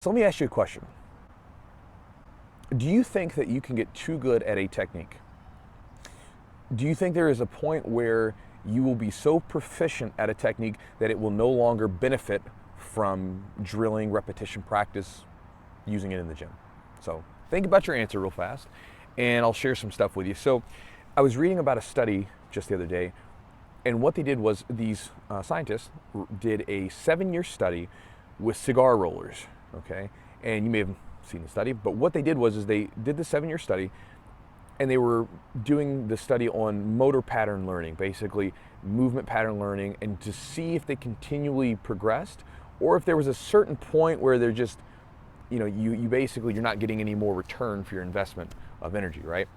So let me ask you a question. Do you think that you can get too good at a technique? Do you think there is a point where you will be so proficient at a technique that it will no longer benefit from drilling, repetition, practice, using it in the gym? So think about your answer real fast, and I'll share some stuff with you. So I was reading about a study just the other day, and what they did was these scientists did a 7-year study with cigar rollers, okay? And you may have seen the study, but what they did was they did the 7-year study, and they were doing the study on motor pattern learning, basically movement pattern learning, and to see if they continually progressed or if there was a certain point where they're just, you basically, you're not getting any more return for your investment of energy, right?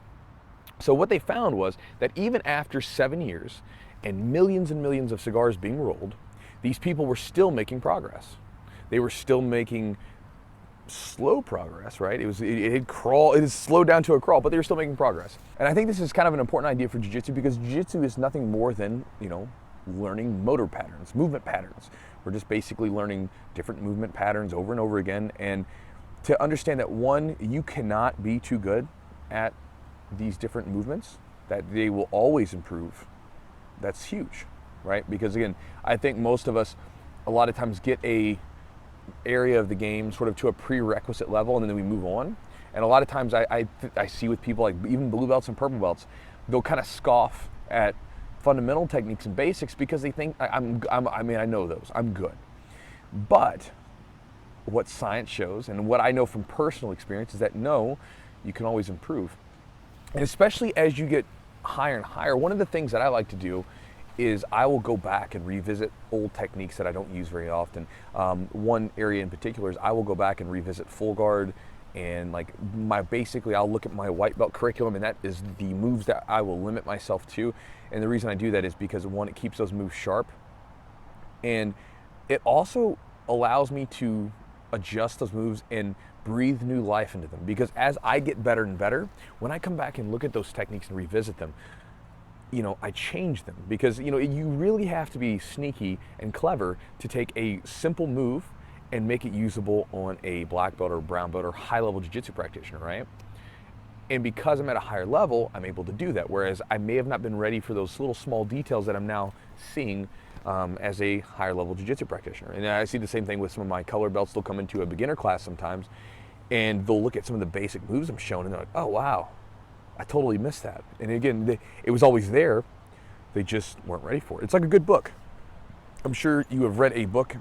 So what they found was that even after 7 years and millions of cigars being rolled, these people were still making progress. They were still making slow progress, right? It had slowed down to a crawl, but they were still making progress. And I think this is kind of an important idea for jiu-jitsu, because jiu-jitsu is nothing more than, learning motor patterns, movement patterns. We're just basically learning different movement patterns over and over again. And to understand that, one, you cannot be too good at these different movements, that they will always improve. That's huge, right? Because again, I think most of us a lot of times get a area of the game sort of to a prerequisite level, and then we move on. And a lot of times I see with people like even blue belts and purple belts, they'll kind of scoff at fundamental techniques and basics because they think I know those, I'm good. But what science shows and what I know from personal experience is that no, you can always improve. And especially as you get higher and higher, one of the things that I like to do is I will go back and revisit old techniques that I don't use very often. One area in particular is I will go back and revisit full guard, and basically I'll look at my white belt curriculum, and that is the moves that I will limit myself to. And the reason I do that is because, one, it keeps those moves sharp, and it also allows me to adjust those moves and breathe new life into them. Because as I get better and better, when I come back and look at those techniques and revisit them, I change them, because, you really have to be sneaky and clever to take a simple move and make it usable on a black belt or brown belt or high-level jiu-jitsu practitioner, right? And because I'm at a higher level, I'm able to do that, whereas I may have not been ready for those little small details that I'm now seeing as a higher-level jiu-jitsu practitioner. And I see the same thing with some of my color belts. They'll come into a beginner class sometimes, and they'll look at some of the basic moves I'm showing, and they're like, oh, wow, I totally missed that. And again, it was always there. They just weren't ready for it. It's like a good book. I'm sure you have read a book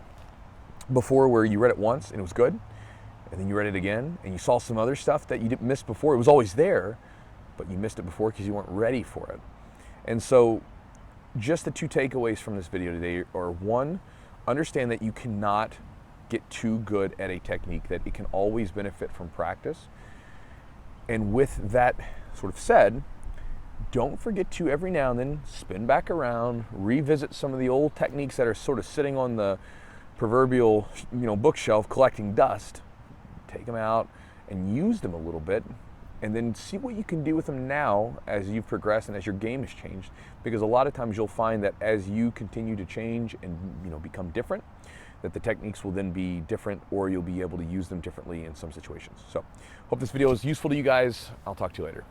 before where you read it once and it was good, and then you read it again and you saw some other stuff that you didn't miss before. It was always there, but you missed it before because you weren't ready for it. And so just the two takeaways from this video today are, one, understand that you cannot get too good at a technique, that it can always benefit from practice. And with that sort of said, don't forget to every now and then spin back around, revisit some of the old techniques that are sort of sitting on the proverbial bookshelf collecting dust. Take them out and use them a little bit, and then see what you can do with them now as you've progressed and as your game has changed. Because a lot of times you'll find that as you continue to change and become different, that the techniques will then be different, or you'll be able to use them differently in some situations. So hope this video is useful to you guys. I'll talk to you later.